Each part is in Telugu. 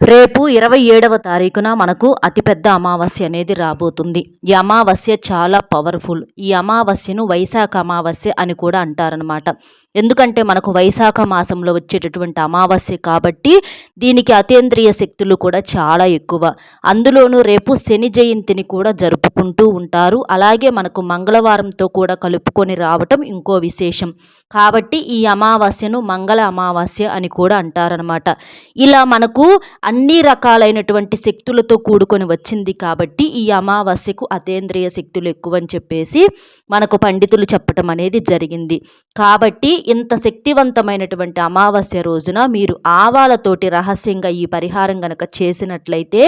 రేపు 27వ తారీఖున మనకు అతిపెద్ద అమావాస్య అనేది రాబోతుంది. ఈ అమావాస్య చాలా పవర్ఫుల్. ఈ అమావాస్యను వైశాఖ అమావాస్య అని కూడా అంటారనమాట. ఎందుకంటే మనకు వైశాఖ మాసంలో వచ్చేటటువంటి అమావాస్య కాబట్టి దీనికి అతీంద్రియ శక్తులు కూడా చాలా ఎక్కువ. అందులోనూ రేపు శని జయంతిని కూడా జరుపుకుంటూ ఉంటారు. అలాగే మనకు మంగళవారంతో కూడా కలుపుకొని రావటం ఇంకో విశేషం. కాబట్టి ఈ అమావాస్యను మంగళ అమావాస్య అని కూడా అంటారనమాట. ఇలా మనకు అన్ని రకాలైనటువంటి శక్తులతో కూడుకొని వచ్చింది కాబట్టి ఈ అమావాస్యకు అతీంద్రియ శక్తులు ఎక్కువ అని చెప్పేసి మనకు పండితులు చెప్పటం అనేది జరిగింది. కాబట్టి ఇంత శక్తివంతమైనటువంటి అమావాస్య రోజున మీరు ఆవాలతోటి రహస్యంగా ఈ పరిహారం గనక చేసినట్లయితే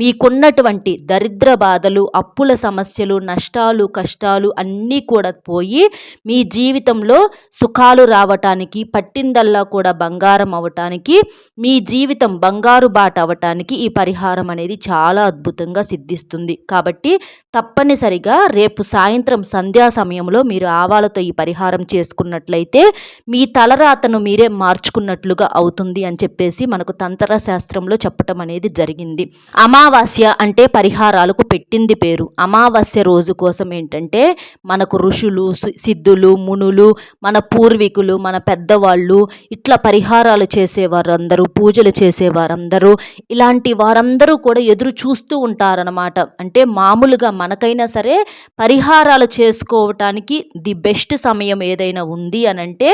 మీకున్నటువంటి దరిద్ర బాధలు, అప్పుల సమస్యలు, నష్టాలు, కష్టాలు అన్నీ కూడా పోయి మీ జీవితంలో సుఖాలు రావటానికి, పట్టిందల్లా కూడా బంగారం అవటానికి, మీ జీవితం బంగారు బాట అవటానికి ఈ పరిహారం అనేది చాలా అద్భుతంగా సిద్ధిస్తుంది. కాబట్టి తప్పనిసరిగా రేపు సాయంత్రం సంధ్యా సమయంలో మీరు ఆవాలతో ఈ పరిహారం చేసుకున్నట్లయితే మీ తలరాతను మీరే మార్చుకున్నట్లుగా అవుతుంది అని చెప్పేసి మనకు తంత్ర శాస్త్రంలో చెప్పటం అనేది జరిగింది. అమావాస్య అంటే పరిహారాలకు పెట్టింది పేరు. అమావాస్య రోజు కోసం ఏంటంటే మనకు ఋషులు, సిద్ధులు, మునులు, మన పూర్వీకులు, మన పెద్దవాళ్ళు ఇట్లా పరిహారాలు చేసేవారందరూ, పూజలు చేసేవారందరూ, ఇలాంటి వారందరూ కూడా ఎదురు చూస్తూ ఉంటారనమాట. అంటే మామూలుగా మనకైనా సరే పరిహారాలు చేసుకోవటానికి ది బెస్ట్ సమయం ఏదైనా ఉంది అని అంటే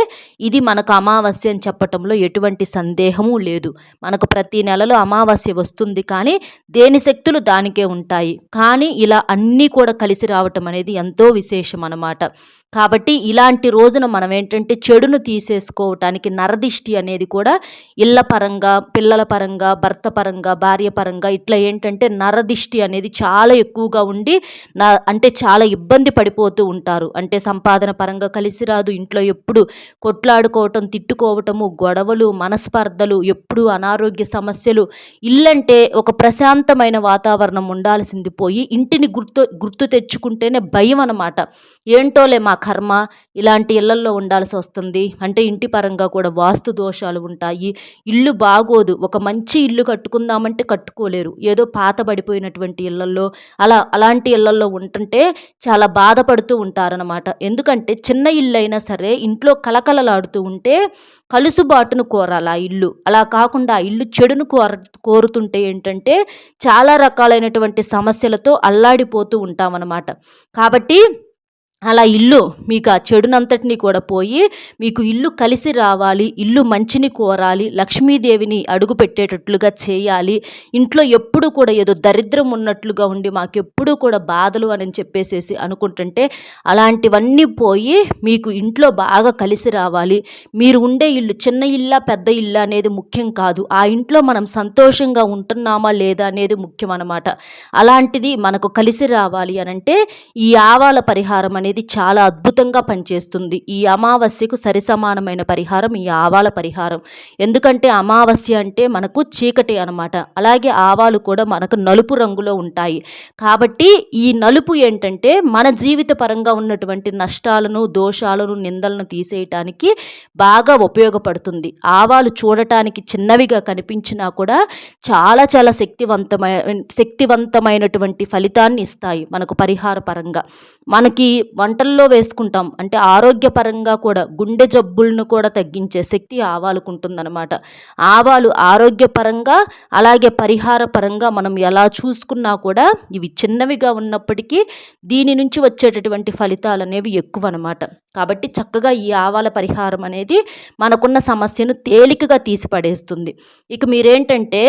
ఇది మనకు అమావాస్య అని చెప్పటంలో ఎటువంటి సందేహము లేదు. మనకు ప్రతి నెలలో అమావాస్య వస్తుంది, కానీ దేని శక్తులు దానికే ఉంటాయి. కానీ ఇలా అన్నీ కూడా కలిసి రావటం అనేది ఎంతో విశేషం అన్నమాట. కాబట్టి ఇలాంటి రోజున మనం ఏంటంటే చెడును తీసేసుకోవటానికి నరదిష్టి అనేది కూడా ఇళ్ళ పరంగా, పిల్లల పరంగా, భర్త పరంగా, భార్య పరంగా ఇట్లా ఏంటంటే నరదిష్టి అనేది చాలా ఎక్కువగా ఉండి అంటే చాలా ఇబ్బంది పడిపోతూ ఉంటారు. అంటే సంపాదన పరంగా కలిసి రాదు, ఇంట్లో ఎప్పుడు కొట్లాడుకోవటం, తిట్టుకోవటము, గొడవలు, మనస్పర్ధలు, ఎప్పుడు అనారోగ్య సమస్యలు. ఇల్లంటే ఒక ప్రశాంతమైన వాతావరణం ఉండాల్సింది పోయి ఇంటిని గుర్తు తెచ్చుకుంటేనే భయం అన్నమాట. ఏంటోలే మా కర్మ, ఇలాంటి ఇళ్లల్లో ఉండాల్సి వస్తుంది. అంటే ఇంటి పరంగా కూడా వాస్తు దోషాలు ఉంటాయి, ఇల్లు బాగోదు, ఒక మంచి ఇల్లు కట్టుకుందామంటే కట్టుకోలేరు, ఏదో పాత పడిపోయినటువంటి ఇళ్లల్లో అలాంటి ఇళ్లల్లో ఉంటుంటే చాలా బాధపడుతూ ఉంటారనమాట. ఎందుకంటే చిన్న ఇల్లు అయినా సరే ఇంట్లో కలకలలాడుతూ ఉంటే కలుసుబాటును కోరాలి ఆ ఇల్లు. అలా కాకుండా ఆ ఇల్లు చెడును కోరుతుంటే ఏంటంటే చాలా రకాలైనటువంటి సమస్యలతో అల్లాడిపోతూ ఉంటామన్నమాట. కాబట్టి అలా ఇల్లు మీకు ఆ చెడునంతటిని కూడా పోయి మీకు ఇల్లు కలిసి రావాలి, ఇల్లు మంచిని కోరాలి, లక్ష్మీదేవిని అడుగు పెట్టేటట్లుగా చేయాలి. ఇంట్లో ఎప్పుడు కూడా ఏదో దరిద్రం ఉన్నట్లుగా ఉండి మాకెప్పుడూ కూడా బాధలు అని చెప్పేసేసి అనుకుంటుంటే అలాంటివన్నీ పోయి మీకు ఇంట్లో బాగా కలిసి రావాలి. మీరు ఉండే ఇల్లు చిన్న ఇల్లా పెద్ద ఇల్లా అనేది ముఖ్యం కాదు, ఆ ఇంట్లో మనం సంతోషంగా ఉంటున్నామా లేదా అనేది ముఖ్యం అన్నమాట. అలాంటిది మనకు కలిసి రావాలి అనంటే ఈ ఆవాల పరిహారం అనేది చాలా అద్భుతంగా పనిచేస్తుంది. ఈ అమావాస్యకు సరిసమానమైన పరిహారం ఈ ఆవాల పరిహారం. ఎందుకంటే అమావాస్య అంటే మనకు చీకటి అనమాట. అలాగే ఆవాలు కూడా మనకు నలుపు రంగులో ఉంటాయి. కాబట్టి ఈ నలుపు ఏంటంటే మన జీవిత పరంగా ఉన్నటువంటి నష్టాలను, దోషాలను, నిందలను తీసేయటానికి బాగా ఉపయోగపడుతుంది. ఆవాలు చూడటానికి చిన్నవిగా కనిపించినా కూడా చాలా చాలా శక్తివంతమైనటువంటి ఫలితాన్ని ఇస్తాయి మనకు పరిహార పరంగా. మనకి వంటల్లో వేసుకుంటాం అంటే ఆరోగ్యపరంగా కూడా గుండె జబ్బులను కూడా తగ్గించే శక్తి ఆవాలకు ఉంటుందన్నమాట. ఆవాలు ఆరోగ్యపరంగా అలాగే పరిహార పరంగా మనం ఎలా చూసుకున్నా కూడా ఇవి చిన్నవిగా ఉన్నప్పటికీ దీని నుంచి వచ్చేటటువంటి ఫలితాలు అనేవి ఎక్కువ అన్నమాట. కాబట్టి చక్కగా ఈ ఆవాల పరిహారం అనేది మనకున్న సమస్యను తేలికగా తీసిపడేస్తుంది. ఇక మీరేంటంటే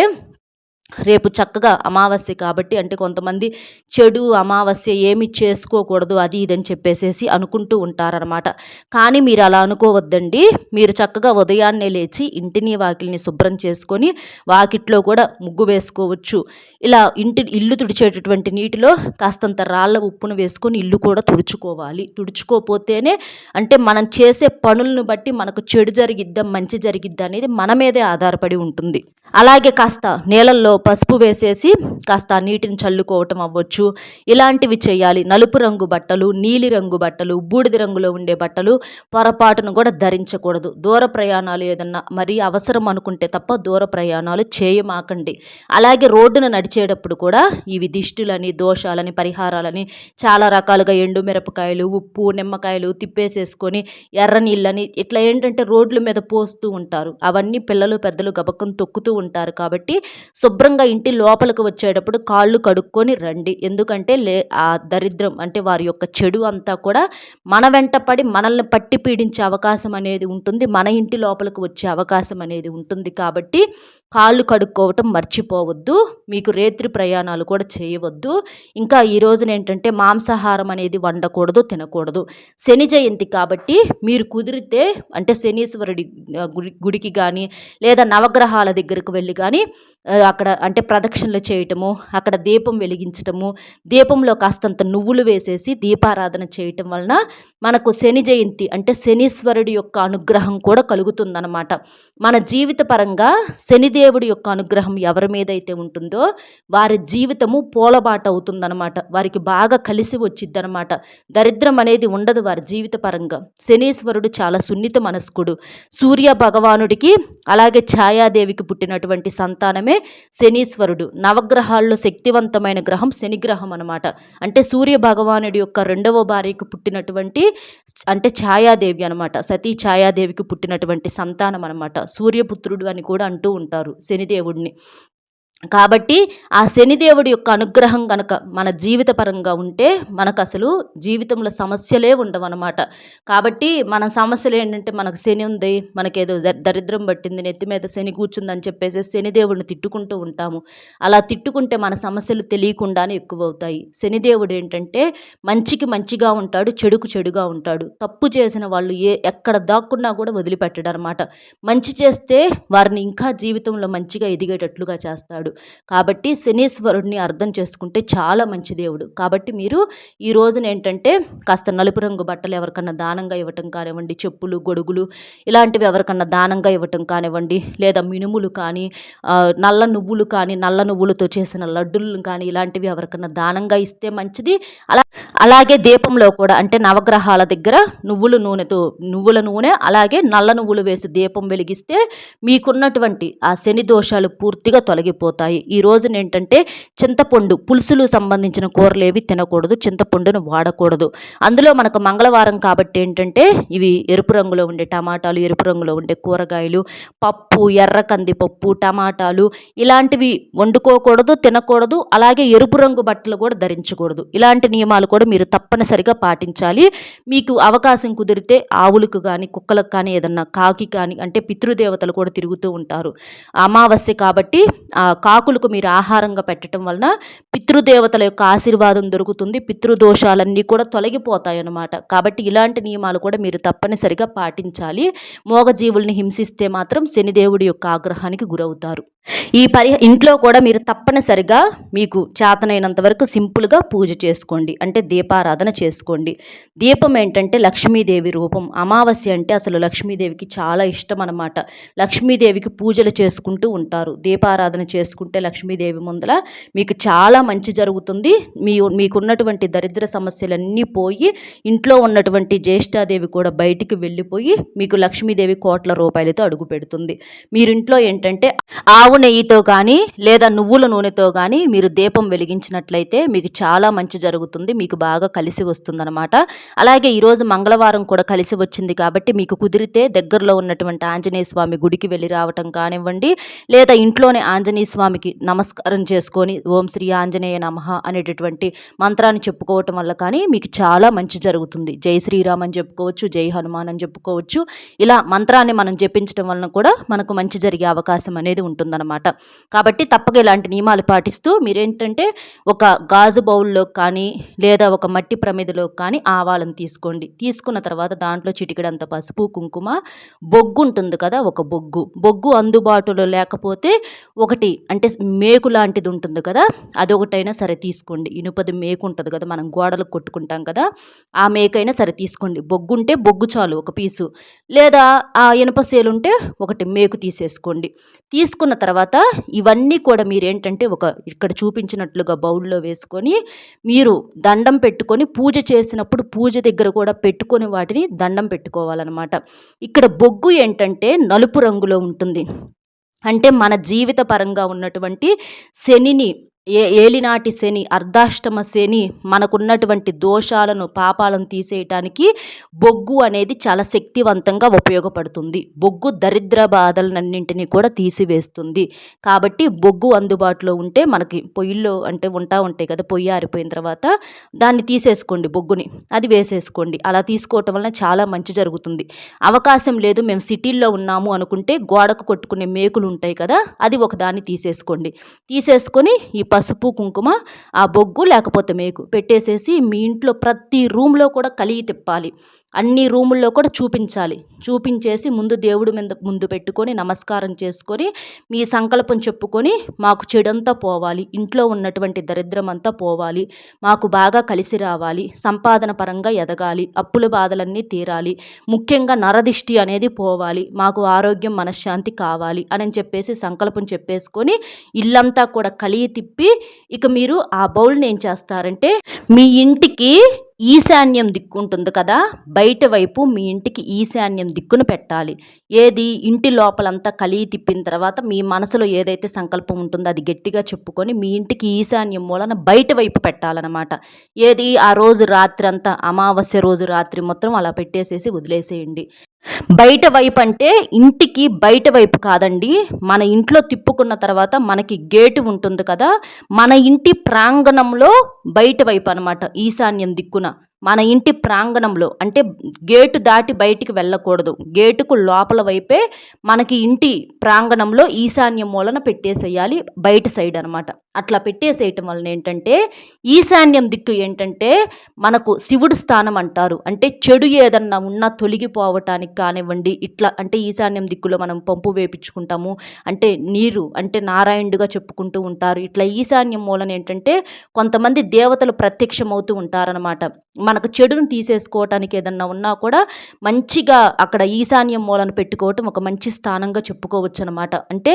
రేపు చక్కగా అమావాస్య కాబట్టి అంటే కొంతమంది చెడు అమావాస్య ఏమి చేసుకోకూడదు అది ఇదని చెప్పేసేసి అనుకుంటూ ఉంటారనమాట. కానీ మీరు అలా అనుకోవద్దండి. మీరు చక్కగా ఉదయాన్నే లేచి ఇంటిని వాకిలిని శుభ్రం చేసుకొని వాకిట్లో కూడా ముగ్గు వేసుకోవచ్చు. ఇలా ఇల్లు తుడిచేటటువంటి నీటిలో కాస్తంత రాళ్ళ ఉప్పును వేసుకొని ఇల్లు కూడా తుడుచుకోవాలి. తుడుచుకోపోతేనే అంటే మనం చేసే పనులను బట్టి మనకు చెడు జరిగిద్దా మంచి జరిగిద్దా అనేది మన మీదే ఆధారపడి ఉంటుంది. అలాగే కాస్త నీళ్ళల్లో పసుపు వేసేసి కాస్త ఆ నీటిని చల్లుకోవటం అవ్వచ్చు. ఇలాంటివి చేయాలి. నలుపు రంగు బట్టలు, నీలి రంగు బట్టలు, బూడిద రంగులో ఉండే బట్టలు పొరపాటును కూడా ధరించకూడదు. దూర ప్రయాణాలు ఏదన్నా మరీ అవసరం అనుకుంటే తప్ప దూర ప్రయాణాలు చేయమాకండి. అలాగే రోడ్డున నడిచేటప్పుడు కూడా ఇవి దిష్టులని, దోషాలని, పరిహారాలని చాలా రకాలుగా ఎండు మిరపకాయలు, ఉప్పు, నిమ్మకాయలు తిప్పేసేసుకొని ఎర్ర నీళ్ళని ఇట్లా ఏంటంటే రోడ్ల మీద పోస్తూ ఉంటారు. అవన్నీ పిల్లలు పెద్దలు గబక్కన తొక్కుతూ ఉంటారు. కాబట్టి శుభ్రంగా ఇంటి లోపలికి వచ్చేటప్పుడు కాళ్ళు కడుక్కొని రండి. ఎందుకంటే ఆ దరిద్రం అంటే వారి యొక్క చెడు అంతా కూడా మన వెంట పడి మనల్ని పట్టి పీడించే అవకాశం అనేది ఉంటుంది. మన ఇంటి లోపలికి వచ్చే అవకాశం అనేది ఉంటుంది. కాబట్టి కాళ్ళు కడుక్కోవటం మర్చిపోవద్దు. మీకు రేత్రి ప్రయాణాలు కూడా చేయవద్దు. ఇంకా ఈ రోజున ఏంటంటే మాంసాహారం అనేది వండకూడదు, తినకూడదు. శని జయంతి కాబట్టి మీరు కుదిరితే అంటే శనీశ్వరుడి గుడికి కానీ లేదా నవగ్రహాల దగ్గరకు వెళ్ళి కానీ అక్కడ అంటే ప్రదక్షిణలు చేయటము, అక్కడ దీపం వెలిగించటము, దీపంలో కాస్తంత నువ్వులు వేసేసి దీపారాధన చేయటం వలన మనకు శని జయంతి అంటే శనీశ్వరుడి యొక్క అనుగ్రహం కూడా కలుగుతుందన్నమాట. మన జీవిత పరంగా శనిదేవుడి యొక్క అనుగ్రహం ఎవరి మీద అయితే ఉంటుందో వారి జీవితము పూలబాట అవుతుందన్నమాట. వారికి బాగా కలిసి వచ్చిద్దనమాట. దరిద్రం అనేది ఉండదు వారి జీవిత పరంగా. శనీశ్వరుడు చాలా సున్నిత మనస్కుడు. సూర్య భగవానుడికి అలాగే ఛాయాదేవికి పుట్టినటువంటి సంతానమే శనీశ్వరుడు. నవగ్రహాల్లో శక్తివంతమైన గ్రహం శనిగ్రహం అనమాట. అంటే సూర్య భగవానుడి యొక్క రెండవ భార్యకు పుట్టినటువంటి అంటే ఛాయాదేవి అనమాట. సతీ ఛాయాదేవికి పుట్టినటువంటి సంతానం అనమాట. సూర్యపుత్రుడు అని కూడా అంటూ ఉంటారు శనిదేవుడిని. కాబట్టి ఆ శనిదేవుడి యొక్క అనుగ్రహం కనుక మన జీవిత పరంగా ఉంటే మనకు అసలు జీవితంలో సమస్యలే ఉండవన్నమాట. కాబట్టి మన సమస్యలు ఏంటంటే మనకు శని ఉంది, మనకేదో దరిద్రం పట్టింది, నెత్తి మీద శని కూర్చుందని చెప్పేసి శనిదేవుడిని తిట్టుకుంటూ ఉంటాము. అలా తిట్టుకుంటే మన సమస్యలు తెలియకుండానే ఎక్కువ అవుతాయి. శనిదేవుడు ఏంటంటే మంచికి మంచిగా ఉంటాడు, చెడుకు చెడుగా ఉంటాడు. తప్పు చేసిన వాళ్ళు ఎక్కడ దాక్కున్నా కూడా వదిలిపెట్టడు అనమాట. మంచి చేస్తే వారిని ఇంకా జీవితంలో మంచిగా ఎదిగేటట్లుగా చేస్తాడు. కాబట్టి శనీశ్వరుడిని అర్థం చేసుకుంటే చాలా మంచి దేవుడు. కాబట్టి మీరు ఈ రోజున ఏంటంటే కాస్త నలుపు రంగు బట్టలు ఎవరికన్నా దానంగా ఇవ్వటం కానివ్వండి, చెప్పులు, గొడుగులు ఇలాంటివి ఎవరికన్నా దానంగా ఇవ్వటం కానివ్వండి, లేదా మినుములు కానీ నల్ల నువ్వులు కానీ నల్ల నువ్వులతో చేసిన లడ్డులను కానీ ఇలాంటివి ఎవరికన్నా దానంగా ఇస్తే మంచిది. అలాగే దీపంలో కూడా అంటే నవగ్రహాల దగ్గర నువ్వుల నూనె అలాగే నల్ల నువ్వులు వేసి దీపం వెలిగిస్తే మీకున్నటువంటి ఆ శని దోషాలు పూర్తిగా తొలగిపోతాయి. ఈ రోజున ఏంటంటే చింతపండు పులుసులు సంబంధించిన కూరలు ఏవి తినకూడదు, చింతపండును వాడకూడదు. అందులో మనకు మంగళవారం కాబట్టి ఏంటంటే ఇవి ఎరుపు రంగులో ఉండే టమాటాలు, ఎరుపు రంగులో ఉండే కూరగాయలు, పప్పు, ఎర్ర కందిపప్పు, టమాటాలు ఇలాంటివి వండుకోకూడదు, తినకూడదు. అలాగే ఎరుపు రంగు బట్టలు కూడా ధరించకూడదు. ఇలాంటి నియమాలు కూడా మీరు తప్పనిసరిగా పాటించాలి. మీకు అవకాశం కుదిరితే ఆవులకు కానీ కుక్కలకు కానీ ఏదన్నా కాకి కానీ అంటే పితృదేవతలు కూడా తిరుగుతూ ఉంటారు. అమావాస్య కాబట్టి కాకులకు మీరు ఆహారంగా పెట్టడం వలన పితృదేవతల యొక్క ఆశీర్వాదం దొరుకుతుంది. పితృదోషాలన్నీ కూడా తొలగిపోతాయి అన్నమాట. కాబట్టి ఇలాంటి నియమాలు కూడా మీరు తప్పనిసరిగా పాటించాలి. మూగజీవుల్ని హింసిస్తే మాత్రం శనిదేవుడి యొక్క ఆగ్రహానికి గురవుతారు. ఇంట్లో కూడా మీరు తప్పనిసరిగా మీకు చేతనైనంత వరకు సింపుల్గా పూజ చేసుకోండి. అంటే దీపారాధన చేసుకోండి. దీపం ఏంటంటే లక్ష్మీదేవి రూపం. అమావాస్య అంటే అసలు లక్ష్మీదేవికి చాలా ఇష్టం అన్నమాట. లక్ష్మీదేవికి పూజలు చేసుకుంటూ ఉంటారు. దీపారాధన చేసుకుంటే లక్ష్మీదేవి ముందర మీకు చాలా మంచి జరుగుతుంది. మీకున్నటువంటి దరిద్ర సమస్యలన్నీ పోయి ఇంట్లో ఉన్నటువంటి జ్యేష్ఠాదేవి కూడా బయటికి వెళ్ళిపోయి మీకు లక్ష్మీదేవి కోట్ల రూపాయలతో అడుగు పెడుతుంది. మీరింట్లో ఏంటంటే ఆవు నెయ్యితో కానీ లేదా నువ్వుల నూనెతో కానీ మీరు దీపం వెలిగించినట్లయితే మీకు చాలా మంచి జరుగుతుంది. మీకు బాగా కలిసి వస్తుందన్నమాట. అలాగే ఈరోజు మంగళవారం కూడా కలిసి వచ్చింది కాబట్టి మీకు కుదిరితే దగ్గరలో ఉన్నటువంటి ఆంజనేయ స్వామి గుడికి వెళ్ళి రావటం కానివ్వండి, లేదా ఇంట్లోనే ఆంజనేయ స్వామికి నమస్కారం చేసుకొని ఓం శ్రీ ఆంజనేయ నమః అనేటటువంటి మంత్రాన్ని చెప్పుకోవటం వల్ల కానీ మీకు చాలా మంచి జరుగుతుంది. జై శ్రీరామ్ అని చెప్పుకోవచ్చు, జై హనుమాన్ అని చెప్పుకోవచ్చు. ఇలా మంత్రాన్ని మనం జపించడం వలన కూడా మనకు మంచి జరిగే అవకాశం అనేది ఉంటుందన్నమాట. కాబట్టి తప్పక ఇలాంటి నియమాలు పాటిస్తూ మీరేంటంటే ఒక గాజు బౌల్లో కానీ లేదా ఒక మట్టి ప్రమిదలో కానీ ఆవాలను తీసుకోండి. తీసుకున్న తర్వాత దాంట్లో చిటికెడంత పసుపు, కుంకుమ, బొగ్గు ఉంటుంది కదా, ఒక బొగ్గు అందుబాటులో లేకపోతే ఒకటి అంటే మేకు లాంటిది ఉంటుంది కదా, అదొకటైనా సరే తీసుకోండి. ఇనుపది మేకు ఉంటుంది కదా, మనం గోడలకు కొట్టుకుంటాం కదా, ఆ మేకైనా సరే తీసుకోండి. బొగ్గు ఉంటే బొగ్గు చాలు ఒక పీసు, లేదా ఆ ఇనుప సేలు ఉంటే ఒకటి మేకు మేకు తీసేసుకోండి. తీసుకున్న తర్వాత ఇవన్నీ కూడా మీరేంటంటే ఇక్కడ చూపించినట్లుగా బౌల్‌లో వేసుకొని మీరు దండం పెట్టుకొని పూజ చేసినప్పుడు పూజ దగ్గర కూడా పెట్టుకొని వాటిని దండం పెట్టుకోవాలనమాట. ఇక్కడ బొగ్గు ఏంటంటే నలుపు రంగులో ఉంటుంది. అంటే మన జీవిత పరంగా ఉన్నటువంటి శనిని ఏలినాటి శని, అర్ధాష్టమ శని, మనకున్నటువంటి దోషాలను, పాపాలను తీసేయటానికి బొగ్గు అనేది చాలా శక్తివంతంగా ఉపయోగపడుతుంది. బొగ్గు దరిద్ర బాధలన్నింటినీ కూడా తీసివేస్తుంది. కాబట్టి బొగ్గు అందుబాటులో ఉంటే మనకి పొయ్యిల్లో అంటే ఉంటాయి కదా, పొయ్యి ఆరిపోయిన తర్వాత దాన్ని తీసేసుకోండి బొగ్గుని. అది వేసేసుకోండి. అలా తీసుకోవటం వలన చాలా మంచి జరుగుతుంది. అవకాశం లేదు మేము సిటీల్లో ఉన్నాము అనుకుంటే గోడకు కొట్టుకునే మేకులు ఉంటాయి కదా, అది ఒకదాన్ని తీసేసుకోండి. తీసేసుకొని ఈ పసుపు కుంకుమ ఆ బొగ్గు లేకపోతే మేకు పెట్టేసేసి మీ ఇంట్లో ప్రతి రూమ్లో కూడా కలిగి తిప్పాలి. అన్ని రూముల్లో కూడా చూపించేసి ముందు దేవుడి ముందు పెట్టుకొని నమస్కారం చేసుకొని మీ సంకల్పం చెప్పుకొని మాకు చెడంతా పోవాలి, ఇంట్లో ఉన్నటువంటి దరిద్రం అంతా పోవాలి, మాకు బాగా కలిసి రావాలి, సంపాదన పరంగా ఎదగాలి, అప్పుల బాధలన్నీ తీరాలి, ముఖ్యంగా నరదిష్టి అనేది పోవాలి, మాకు ఆరోగ్యం మనశ్శాంతి కావాలి అని చెప్పేసి సంకల్పం చెప్పేసుకొని ఇల్లంతా కూడా కలిగి తిప్పి ఇక మీరు ఆ బౌల్ని ఏం చేస్తారంటే మీ ఇంటికి ఈశాన్యం దిక్కు ఉంటుంది కదా, బయట వైపు మీ ఇంటికి ఈశాన్యం దిక్కును పెట్టాలి. ఏది ఇంటి లోపలంతా కలిగి తిప్పిన తర్వాత మీ మనసులో ఏదైతే సంకల్పం ఉంటుందో అది గట్టిగా చెప్పుకొని మీ ఇంటికి ఈశాన్యం మూలన బయట వైపు పెట్టాలన్నమాట. ఏది ఆ రోజు రాత్రి అంతా, అమావాస్య రోజు రాత్రి మొత్తం అలా పెట్టేసేసి వదిలేసేయండి. బయట వైపు అంటే ఇంటికి బయట వైపు కాదండి, మన ఇంట్లో తిప్పుకున్న తర్వాత మనకి గేటు ఉంటుంది కదా, మన ఇంటి ప్రాంగణంలో బయట వైపు అనమాట, ఈశాన్యం దిక్కున మన ఇంటి ప్రాంగణంలో. అంటే గేటు దాటి బయటికి వెళ్ళకూడదు, గేటుకు లోపల వైపే మనకి ఇంటి ప్రాంగణంలో ఈశాన్యం మూలన పెట్టేసేయాలి, బయట సైడ్ అనమాట. అట్లా పెట్టేసేయటం వలన ఏంటంటే ఈశాన్యం దిక్కు ఏంటంటే మనకు శివుడు స్థానం అంటారు. అంటే చెడు ఏదన్నా ఉన్నా తొలగిపోవటానికి కానివ్వండి, ఇట్లా అంటే ఈశాన్యం దిక్కులో మనం పంపు వేపించుకుంటాము, అంటే నీరు అంటే నారాయణుడిగా చెప్పుకుంటూ ఉంటారు. ఇట్లా ఈశాన్యం మూలన ఏంటంటే కొంతమంది దేవతలు ప్రత్యక్షమవుతూ ఉంటారనమాట. మనకు చెడును తీసేసుకోవటానికి ఏదన్నా ఉన్నా కూడా మంచిగా అక్కడ ఈశాన్యం మూలను పెట్టుకోవటం ఒక మంచి స్థానంగా చెప్పుకోవచ్చు అనమాట. అంటే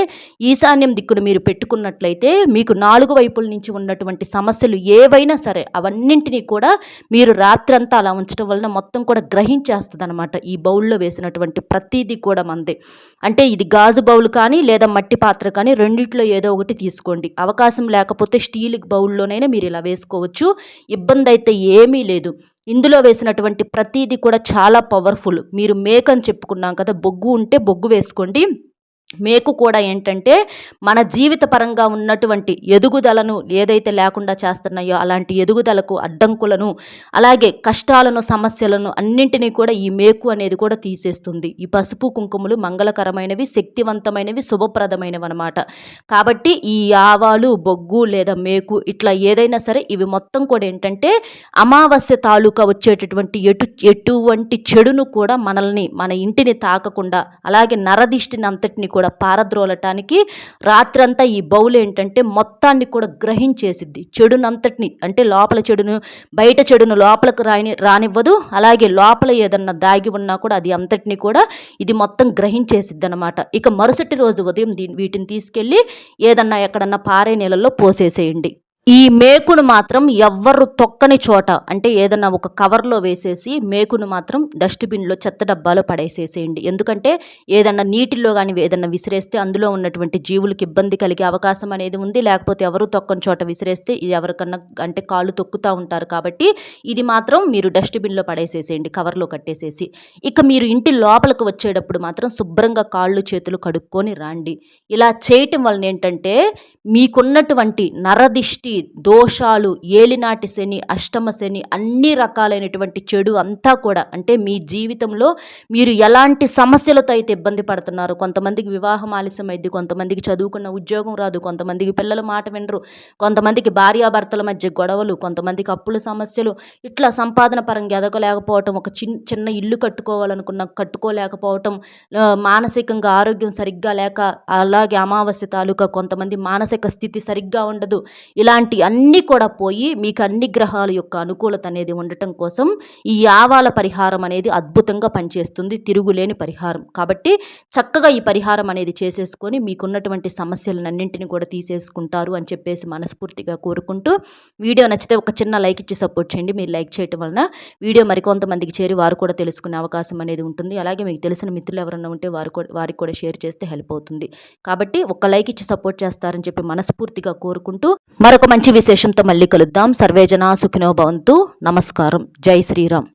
ఈశాన్యం దిక్కును మీరు పెట్టుకున్నట్లయితే మీకు 4 వైపుల నుంచి ఉన్నటువంటి సమస్యలు ఏవైనా సరే అవన్నింటినీ కూడా మీరు రాత్రంతా అలా ఉంచడం వలన మొత్తం కూడా గ్రహించేస్తుంది అనమాట. ఈ బౌల్లో వేసినటువంటి ప్రతిదీ కూడా మందే. అంటే ఇది గాజు బౌల్ కానీ లేదా మట్టి పాత్ర కానీ రెండిట్లో ఏదో ఒకటి తీసుకోండి. అవకాశం లేకపోతే స్టీల్ బౌల్లోనైనా మీరు ఇలా వేసుకోవచ్చు, ఇబ్బంది అయితే ఏమీ లేదు. ఇందులో వేసినటువంటి ప్రతిదీ కూడా చాలా పవర్ఫుల్. మీరు మేకని చెప్పుకున్నాం కదా, బొగ్గు ఉంటే బొగ్గు వేసుకోండి. మేకు కూడా ఏంటంటే మన జీవిత పరంగా ఉన్నటువంటి ఎదుగుదలను ఏదైతే లేకుండా చేస్తున్నాయో అలాంటి ఎదుగుదలకు అడ్డంకులను, అలాగే కష్టాలను, సమస్యలను అన్నింటినీ కూడా ఈ మేకు అనేది కూడా తీసేస్తుంది. ఈ పసుపు కుంకుమలు మంగళకరమైనవి, శక్తివంతమైనవి, శుభప్రదమైనవి అనమాట. కాబట్టి ఈ ఆవాలు, బొగ్గు లేదా మేకు ఇట్లా ఏదైనా సరే ఇవి మొత్తం కూడా ఏంటంటే అమావాస్య తాలూకా వచ్చేటటువంటి ఎటువంటి చెడును కూడా మన ఇంటిని తాకకుండా, అలాగే నరదిష్టిని అంతటిని కూడా పారద్రోలటానికి రాత్రంతా ఈ బౌల్ ఏంటంటే మొత్తాన్ని కూడా గ్రహించేసిద్ది. చెడునంతటిని అంటే లోపల చెడును, బయట చెడును లోపలకు రానివ్వదు. అలాగే లోపల ఏదన్నా దాగి ఉన్నా కూడా అది అంతటిని కూడా ఇది మొత్తం గ్రహించేసిద్ది అనమాట. ఇక మరుసటి రోజు ఉదయం వీటిని తీసుకెళ్ళి ఏదన్నా ఎక్కడన్నా పారే నీళ్ళల్లో పోసేసేయండి. ఈ మేకును మాత్రం ఎవ్వరు తొక్కని చోట అంటే ఏదన్నా ఒక కవర్లో వేసేసి మేకును మాత్రం డస్ట్బిన్లో, చెత్త డబ్బాలో పడేసేసేయండి. ఎందుకంటే ఏదన్నా నీటిలో కానీ ఏదన్నా విసిరేస్తే అందులో ఉన్నటువంటి జీవులకు ఇబ్బంది కలిగే అవకాశం అనేది ఉంది. లేకపోతే ఎవరు తొక్కని చోట విసిరేస్తే ఎవరికన్నా అంటే కాళ్ళు తొక్కుతూ ఉంటారు. కాబట్టి ఇది మాత్రం మీరు డస్ట్బిన్లో పడేసేసేయండి, కవర్లో కట్టేసేసి. ఇక మీరు ఇంటి లోపలికి వచ్చేటప్పుడు మాత్రం శుభ్రంగా కాళ్ళు చేతులు కడుక్కొని రండి. ఇలా చేయటం వలన ఏంటంటే మీకున్నటువంటి నరదిష్టి, దోషాలు, ఏలినాటి శని, అష్టమ శని, అన్ని రకాలైనటువంటి చెడు అంతా కూడా అంటే మీ జీవితంలో మీరు ఎలాంటి సమస్యలతో అయితే ఇబ్బంది పడుతున్నారు, కొంతమందికి వివాహం ఆలస్యమైంది, కొంతమందికి చదువుకున్న ఉద్యోగం రాదు, కొంతమందికి పిల్లల మాట వినరు, కొంతమందికి భార్యాభర్తల మధ్య గొడవలు, కొంతమందికి అప్పుల సమస్యలు, ఇట్లా సంపాదన పరంగా ఎదగలేకపోవటం, ఒక చిన్న ఇల్లు కట్టుకోలేకపోవటం, మానసికంగా ఆరోగ్యం సరిగ్గా లేక, అలాగే అమావాస్య తాలూకా కొంతమంది మానసిక స్థితి సరిగ్గా ఉండదు. ఇలాంటి ఇలాంటి అన్నీ కూడా పోయి మీకు అన్ని గ్రహాల యొక్క అనుకూలత అనేది ఉండటం కోసం ఈ ఆవాల పరిహారం అనేది అద్భుతంగా పనిచేస్తుంది, తిరుగులేని పరిహారం. కాబట్టి చక్కగా ఈ పరిహారం అనేది చేసేసుకొని మీకున్నటువంటి సమస్యలన్నింటినీ కూడా తీసేసుకుంటారు అని చెప్పేసి మనస్ఫూర్తిగా కోరుకుంటూ, వీడియో నచ్చితే ఒక చిన్న లైక్ ఇచ్చి సపోర్ట్ చేయండి. మీరు లైక్ చేయటం వలన వీడియో మరికొంతమందికి చేరి వారు కూడా తెలుసుకునే అవకాశం అనేది ఉంటుంది. అలాగే మీకు తెలిసిన మిత్రులు ఎవరన్నా ఉంటే వారికి కూడా షేర్ చేస్తే హెల్ప్ అవుతుంది. కాబట్టి ఒక లైక్ ఇచ్చి సపోర్ట్ చేస్తారని చెప్పి మనస్ఫూర్తిగా కోరుకుంటూ మరొక మంచి విశేషంతో మళ్ళీ కలుద్దాం. సర్వేజన సుఖినో భవంతు. నమస్కారం. జై శ్రీరామ్.